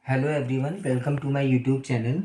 Hello everyone, welcome to my YouTube channel.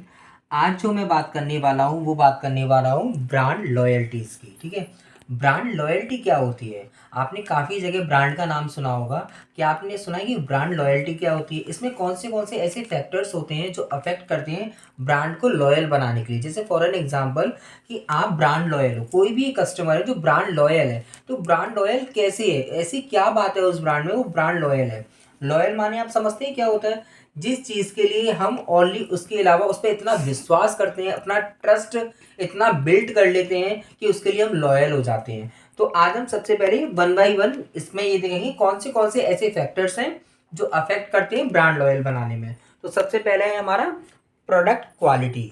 आज जो मैं बात करने वाला हूँ वो बात करने वाला हूँ ब्रांड लॉयल्टीज़ की। ठीक है, ब्रांड लॉयल्टी क्या होती है? आपने काफ़ी जगह ब्रांड का नाम सुना होगा। क्या आपने सुना है कि ब्रांड लॉयल्टी क्या होती है? इसमें कौन से ऐसे फैक्टर्स होते हैं जो अफेक्ट करते हैं ब्रांड को लॉयल बनाने के लिए? जैसे फॉर एन एग्जांपल कि आप ब्रांड लॉयल हो, कोई भी कस्टमर है जो ब्रांड लॉयल है, तो ब्रांड लॉयल कैसे है? ऐसी क्या बात है उस ब्रांड में वो ब्रांड लॉयल है? लॉयल माने आप समझते हैं क्या होता है? जिस चीज़ के लिए हम ओनली उसके अलावा उस पर इतना विश्वास करते हैं, अपना ट्रस्ट इतना बिल्ड कर लेते हैं कि उसके लिए हम लॉयल हो जाते हैं। तो आज हम सबसे पहले वन बाय वन इसमें ये देखेंगे कौन से ऐसे फैक्टर्स हैं जो अफेक्ट करते हैं ब्रांड लॉयल बनाने में। तो सबसे पहले है हमारा प्रोडक्ट क्वालिटी।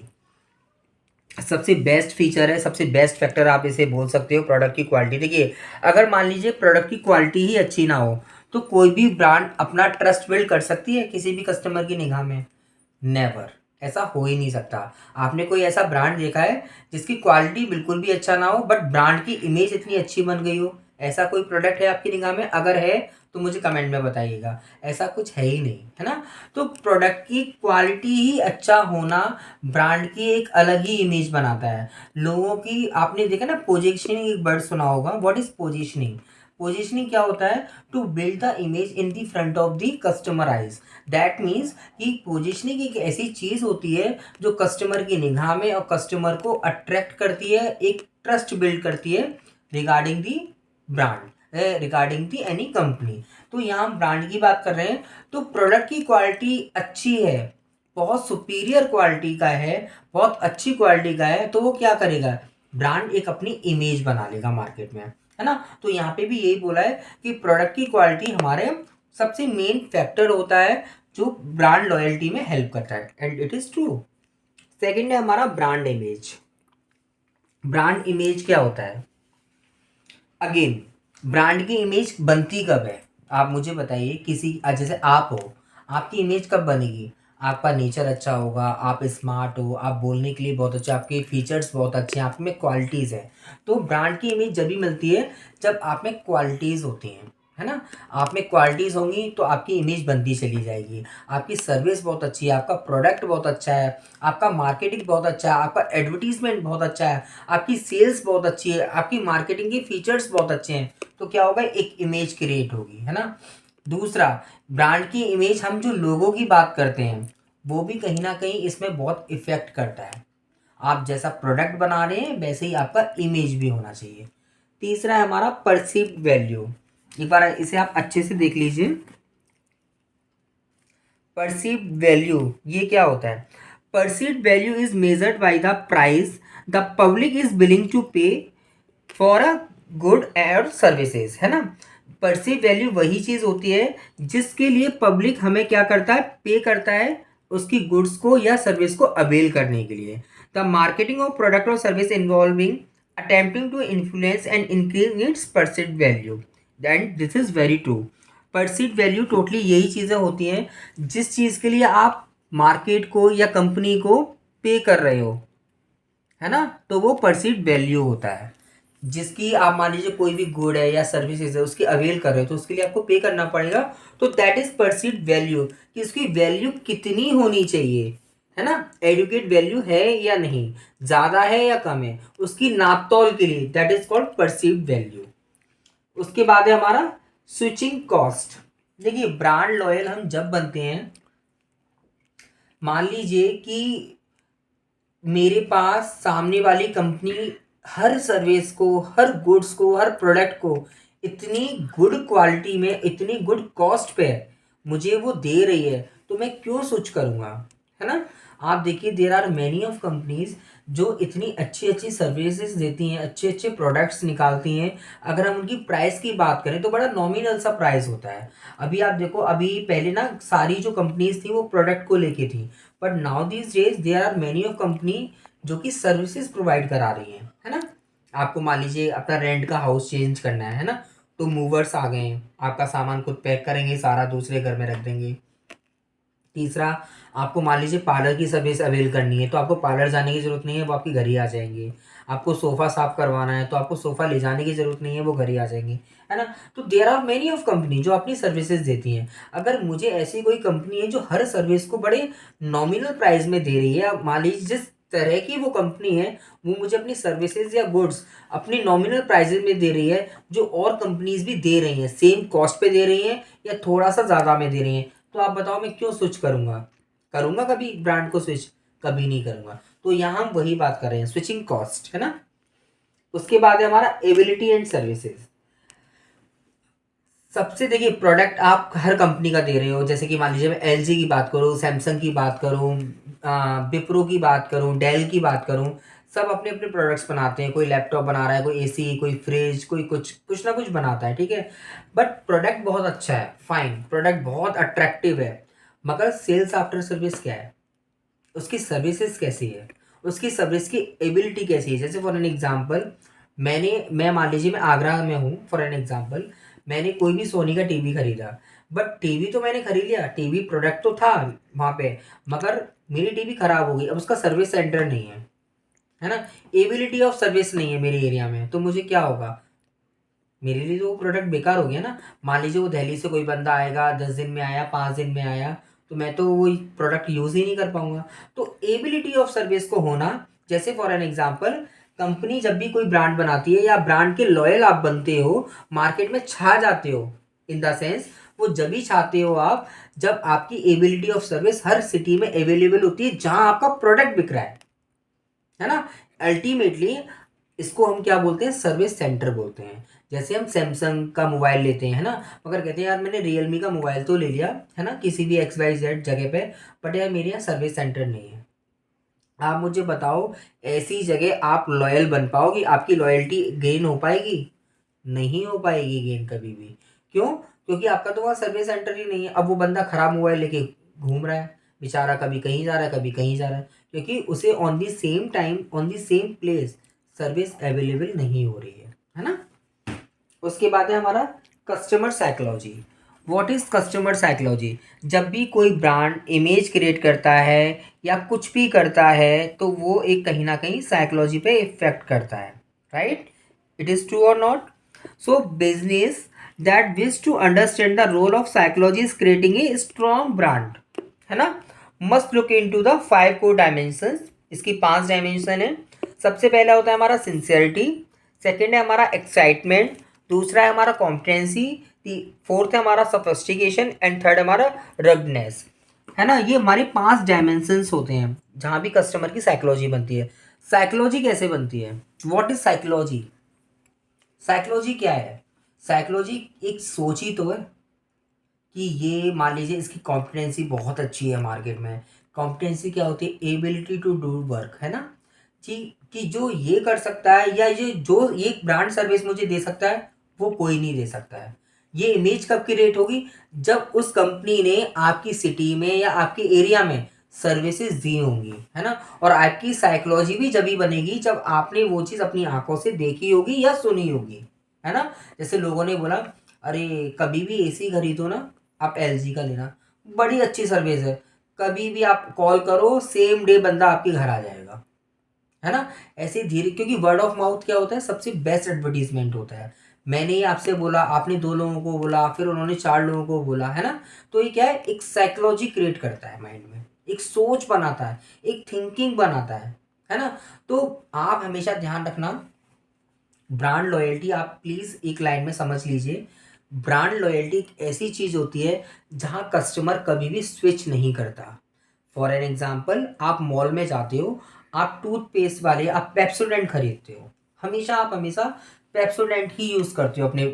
सबसे बेस्ट फीचर है, सबसे बेस्ट फैक्टर आप इसे बोल सकते हो प्रोडक्ट की क्वालिटी। देखिए, अगर मान लीजिए प्रोडक्ट की क्वालिटी ही अच्छी ना हो तो कोई भी ब्रांड अपना ट्रस्ट बिल्ड कर सकती है किसी भी कस्टमर की निगाह में? नेवर। ऐसा हो ही नहीं सकता। आपने कोई ऐसा ब्रांड देखा है जिसकी क्वालिटी बिल्कुल भी अच्छा ना हो बट ब्रांड की इमेज इतनी अच्छी बन गई हो? ऐसा कोई प्रोडक्ट है आपकी निगाह में? अगर है तो मुझे कमेंट में बताइएगा। ऐसा कुछ है ही नहीं, है ना? तो प्रोडक्ट की क्वालिटी ही अच्छा होना ब्रांड की एक अलग ही इमेज बनाता है लोगों की। आपने देखा ना, पोजीशनिंग एक वर्ड सुना होगा। What is positioning? पोजीशनिंग क्या होता है? To build the image in the front of the customer eyes. That means कि पोजीशनिंग एक ऐसी चीज़ होती है जो कस्टमर की निगाह में और कस्टमर को अट्रैक्ट करती है, एक ट्रस्ट बिल्ड करती है regarding the brand, regarding the any company. तो यहाँ हम ब्रांड की बात कर रहे हैं। तो प्रोडक्ट की क्वालिटी अच्छी है, बहुत सुपीरियर क्वालिटी का है, बहुत अच्छी क्वालिटी का है, तो वो क्या करेगा? ब्रांड एक अपनी इमेज बना लेगा मार्केट में, है ना? तो यहाँ पे भी यही बोला है कि प्रोडक्ट की क्वालिटी हमारे सबसे मेन फैक्टर होता है जो ब्रांड लॉयल्टी में हेल्प करता है, and it is true. Second है हमारा ब्रांड इमेज। ब्रांड इमेज क्या होता है? अगेन, ब्रांड की इमेज बनती कब है? आप मुझे बताइए। किसी जैसे आप हो, आपकी इमेज कब बनेगी? आपका नेचर अच्छा होगा, आप स्मार्ट हो, आप बोलने के लिए बहुत अच्छे, आपके फीचर्स बहुत अच्छे हैं, आप में क्वालिटीज़ हैं। तो ब्रांड की इमेज जब भी मिलती है जब आप में क्वालिटीज़ होती हैं, है ना? आप में क्वालिटीज़ होंगी तो आपकी इमेज बनती चली जाएगी। आपकी सर्विस बहुत अच्छी है, आपका प्रोडक्ट बहुत अच्छा है, आपका मार्केटिंग बहुत अच्छा है, आपका एडवर्टीजमेंट बहुत अच्छा है, आपकी सेल्स बहुत अच्छी है, आपकी मार्केटिंग के फीचर्स बहुत अच्छे हैं, तो क्या होगा? एक इमेज क्रिएट होगी, है ना? दूसरा, ब्रांड की इमेज, हम जो लोगों की बात करते हैं वो भी कहीं ना कहीं इसमें बहुत इफेक्ट करता है। आप जैसा प्रोडक्ट बना रहे हैं वैसे ही आपका इमेज भी होना चाहिए। तीसरा है हमारा परसीव्ड वैल्यू। एक बार इसे आप अच्छे से देख लीजिए। परसीव्ड वैल्यू ये क्या होता है? Perceived value is measured by the price the public is willing to pay for a good और सर्विसेज, है ना? परसीव वैल्यू वही चीज़ होती है जिसके लिए पब्लिक हमें क्या करता है? पे करता है उसकी गुड्स को या सर्विस को अवेल करने के लिए। द मार्केटिंग ऑफ प्रोडक्ट और service involving attempting to influence and increase its perceived value, and this is very true. Perceived value totally यही चीज़ें होती हैं जिस चीज़ के लिए आप मार्केट को या कंपनी को पे कर रहे हो, है ना? तो वो परसीव्ड वैल्यू होता है। जिसकी आप मान लीजिए कोई भी गुड है या सर्विसेज है उसकी अवेल कर रहे हो तो उसके लिए आपको पे करना पड़ेगा। तो दैट इज परसीव्ड वैल्यू, कि उसकी वैल्यू कितनी होनी चाहिए, है ना? एडुकेट वैल्यू है या नहीं, ज़्यादा है या कम है, उसकी नापतोल के लिए that is called perceived value. उसके बाद है हमारा स्विचिंग कॉस्ट। देखिए, ब्रांड लॉयल हम जब बनते हैं, मान लीजिए कि मेरे पास सामने वाली कंपनी हर सर्विस को, हर गुड्स को, हर प्रोडक्ट को इतनी गुड क्वालिटी में, इतनी गुड कॉस्ट पे मुझे वो दे रही है, तो मैं क्यों स्विच करूँगा, है ना? आप देखिए, there are many of companies जो इतनी अच्छी अच्छी सर्विसेज देती हैं, अच्छे अच्छे प्रोडक्ट्स निकालती हैं। अगर हम उनकी प्राइस की बात करें तो बड़ा नॉमिनल सा प्राइस होता है। अभी आप देखो, अभी पहले ना सारी जो कंपनीज थी वो प्रोडक्ट को लेके थी, but now these days there are many of company जो कि सर्विसेज प्रोवाइड करा रही हैं, है ना? आपको मान लीजिए अपना रेंट का हाउस चेंज करना है ना? तो मूवर्स आ गए हैं, आपका सामान खुद पैक करेंगे, सारा दूसरे घर में रख देंगे। तीसरा, आपको मान लीजिए पार्लर की सर्विस अवेल करनी है, तो आपको पार्लर जाने की ज़रूरत नहीं है, वो आपके घर ही आ जाएँगे। आपको सोफ़ा साफ़ करवाना है, तो आपको सोफ़ा ले जाने की ज़रूरत नहीं है, वो घर ही आ जाएँगे, है ना? तो there are many of company जो अपनी सर्विसेज़ देती हैं। अगर मुझे ऐसी कोई कंपनी है जो हर सर्विस को बड़े नॉमिनल प्राइस में दे रही है, अब मान लीजिए जिस तरह की वो कंपनी है, वो मुझे अपनी सर्विसेज़ या गुड्स अपनी नॉमिनल प्राइसेज़ में दे रही है, जो और कंपनीज़ भी दे रही हैं, सेम कॉस्ट पे दे रही हैं या थोड़ा-सा ज़्यादा में दे रही हैं। तो आप बताओ मैं क्यों स्विच करूँगा? करूँगा कभी ब्रांड को स्विच? कभी नहीं करूँगा। तो यहाँ हम वही बात कर रहे हैं, स्विचिंग कॉस्ट, है ना? उसके बाद है हमारा एबिलिटी एंड सर्विसेज। सबसे देखिए, प्रोडक्ट आप हर कंपनी का दे रहे हो, जैसे कि मान लीजिए मैं एलजी की बात करूँ, सैमसंग की बात करूँ, विप्रो की बात करूँ, डेल की बात करूँ, सब अपने अपने प्रोडक्ट्स बनाते हैं। कोई लैपटॉप बना रहा है, कोई एसी, कोई फ्रिज, कोई कुछ कुछ ना कुछ बनाता है, ठीक है। बट प्रोडक्ट बहुत अच्छा है, फाइन, प्रोडक्ट बहुत अट्रैक्टिव है, मगर सेल्स आफ्टर सर्विस क्या है, उसकी सर्विसेज कैसी है, उसकी सर्विस की एबिलिटी कैसी है। जैसे फॉर एन एग्जांपल, मैं मान लीजिए मैं आगरा में हूँ, फॉर एन एग्जांपल, मैंने कोई भी सोनी का टीवी खरीदा, बट टीवी तो मैंने खरीद लिया, टीवी प्रोडक्ट तो था वहाँ पे, मगर मेरी टीवी खराब हो गई, अब उसका सर्विस सेंटर नहीं है ना? एबिलिटी ऑफ सर्विस नहीं है मेरे एरिया में, तो मुझे क्या होगा, मेरे लिए तो वो प्रोडक्ट बेकार हो गया ना। मान लीजिए वो दिल्ली से कोई बंदा आएगा, 10 दिन में आया, 5 दिन में आया, तो मैं तो वो प्रोडक्ट यूज़ ही नहीं कर पाऊंगा। तो एबिलिटी ऑफ सर्विस को होना, जैसे फॉर एन एग्जांपल, कंपनी जब भी कोई ब्रांड बनाती है या ब्रांड के लॉयल आप बनते हो, मार्केट में छा जाते हो, इन द सेंस वो जब भी छाते हो आप, जब आपकी ability of service her city में अवेलेबल होती है जहां आपका प्रोडक्ट बिक रहा है ना? अल्टीमेटली इसको हम क्या बोलते हैं, सर्विस सेंटर बोलते हैं। जैसे हम सैमसंग का मोबाइल लेते हैं, है ना, मगर कहते हैं यार मैंने रियलमी का मोबाइल तो ले लिया, है ना, किसी भी एक्स वाई जेड जगह पे, बट यार मेरे यहाँ सर्विस सेंटर नहीं है। आप मुझे बताओ, ऐसी जगह आप लॉयल बन पाओगी, आपकी लॉयल्टी गेन हो पाएगी? नहीं हो पाएगी गेन कभी भी। क्यों? क्योंकि आपका तो वहाँ सर्विस सेंटर ही नहीं है। अब वो बंदा खराब मोबाइल लेके घूम रहा है, बेचारा कभी कहीं जा रहा है, कभी कहीं जा रहा है, क्योंकि उसे on the same time, on the same place service available नहीं हो रही है ना? उसके बाद है हमारा customer psychology. What is customer psychology? जब भी कोई ब्रांड इमेज क्रिएट करता है या कुछ भी करता है, तो वो एक कहीं ना कहीं साइकोलॉजी पे इफेक्ट करता है, राइट? इट इज ट्रू और not? So business that wish to understand the role of psychology is creating a strong brand, है ना, must look into the 5 core dimensions. इसकी 5 डायमेंशन है। सबसे पहला होता है हमारा सिंसियरिटी, सेकंड है हमारा एक्साइटमेंट, दूसरा है हमारा कॉम्पिटेंसी, फोर्थ है हमारा सोफिस्टिकेशन एंड थर्ड हमारा रग्डनेस, है ना? ये हमारे 5 डायमेंशंस होते हैं जहाँ भी कस्टमर की साइकोलॉजी बनती है। साइकोलॉजी कैसे बनती है? What is psychology? साइकोलॉजी क्या है? साइकोलॉजी एक सोच ही तो है कि ये मान लीजिए इसकी कॉम्पिटेंसी बहुत अच्छी है मार्केट में। कॉम्पिटेंसी क्या होती है? एबिलिटी टू डू वर्क, है ना? जी, कि जो ये कर सकता है या ये जो ये ब्रांड सर्विस मुझे दे सकता है, वो कोई नहीं दे सकता है। ये इमेज कब क्रिएट होगी? जब उस कंपनी ने आपकी सिटी में या आपके एरिया में सर्विसेज दी होंगी, है ना? और आपकी साइकोलॉजी भी जब ही बनेगी जब आपने वो चीज़ अपनी आंखों से देखी होगी या सुनी होगी, है ना? जैसे लोगों ने बोला, अरे कभी भी एसी खरीदो ना, आप एलजी का लेना, बड़ी अच्छी सर्विस है, कभी भी आप कॉल करो सेम डे बंदा आपके घर आ जाएगा, है ना? ऐसे धीरे, क्योंकि वर्ड ऑफ माउथ क्या होता है, सबसे बेस्ट एडवर्टीजमेंट होता है। मैंने ही आपसे बोला, आपने 2 लोगों को बोला, फिर उन्होंने 4 लोगों को बोला, है ना? तो ये क्या है, एक साइकोलॉजी क्रिएट करता है माइंड में, एक सोच बनाता है, एक थिंकिंग बनाता है ना? तो आप हमेशा ध्यान रखना, ब्रांड लॉयल्टी आप प्लीज़ एक लाइन में समझ लीजिए। ब्रांड लॉयल्टी एक ऐसी चीज़ होती है जहाँ कस्टमर कभी भी स्विच नहीं करता। फॉर एन एग्जाम्पल, आप मॉल में जाते हो, आप टूथपेस्ट वाले आप पेप्सोडेंट खरीदते हो, हमेशा आप हमेशा पेप्सोडेंट ही यूज़ करते हो अपने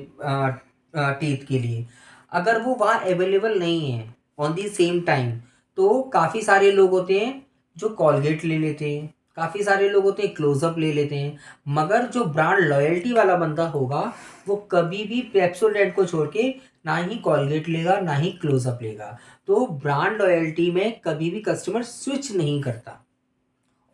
टीथ के लिए। अगर वो वहाँ अवेलेबल नहीं है ऑन दी सेम टाइम, तो काफ़ी सारे लोग होते हैं जो कॉलगेट ले लेते हैं, काफ़ी सारे लोग होते हैं क्लोजअप ले लेते हैं, मगर जो ब्रांड लॉयल्टी वाला बंदा होगा, वो कभी भी पेप्सोडेंट को छोड़ के ना ही कॉलगेट लेगा ना ही क्लोजअप लेगा। तो ब्रांड लॉयल्टी में कभी भी कस्टमर स्विच नहीं करता,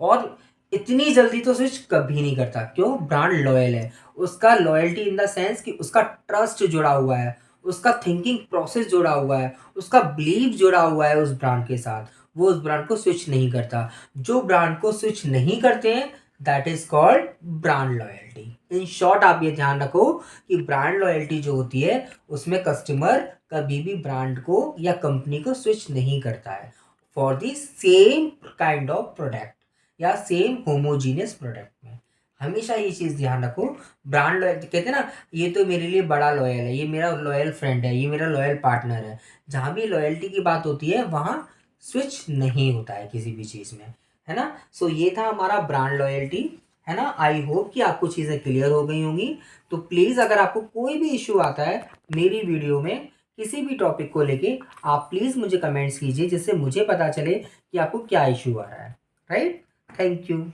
और इतनी जल्दी तो स्विच कभी नहीं करता। क्यों? ब्रांड लॉयल है, उसका लॉयल्टी इन द सेंस कि उसका ट्रस्ट जुड़ा हुआ है, उसका थिंकिंग प्रोसेस जुड़ा हुआ है, उसका बिलीव जुड़ा हुआ है उस ब्रांड के साथ, वो उस ब्रांड को स्विच नहीं करता। जो ब्रांड को स्विच नहीं करते हैं that is called brand loyalty. In short आप ये ध्यान रखो कि ब्रांड लॉयल्टी जो होती है उसमें कस्टमर कभी भी ब्रांड को या कंपनी को स्विच नहीं करता है for the same kind of product या सेम होमोजीनियस प्रोडक्ट में। हमेशा ये चीज़ ध्यान रखो। ब्रांड लॉयल्टी कहते हैं ना, ये तो मेरे लिए बड़ा लॉयल है, ये मेरा लॉयल फ्रेंड है, ये मेरा लॉयल पार्टनर है। जहाँ भी लॉयल्टी की बात होती है वहाँ स्विच नहीं होता है किसी भी चीज़ में, है ना। सो ये था हमारा ब्रांड लॉयल्टी, है ना। आई होप कि आपको चीज़ें क्लियर हो गई होंगी। तो प्लीज़ अगर आपको कोई भी इशू आता है मेरी वीडियो में किसी भी टॉपिक को लेके, आप प्लीज़ मुझे कमेंट्स कीजिए जिससे मुझे पता चले कि आपको क्या इशू आ रहा है। Right, thank you.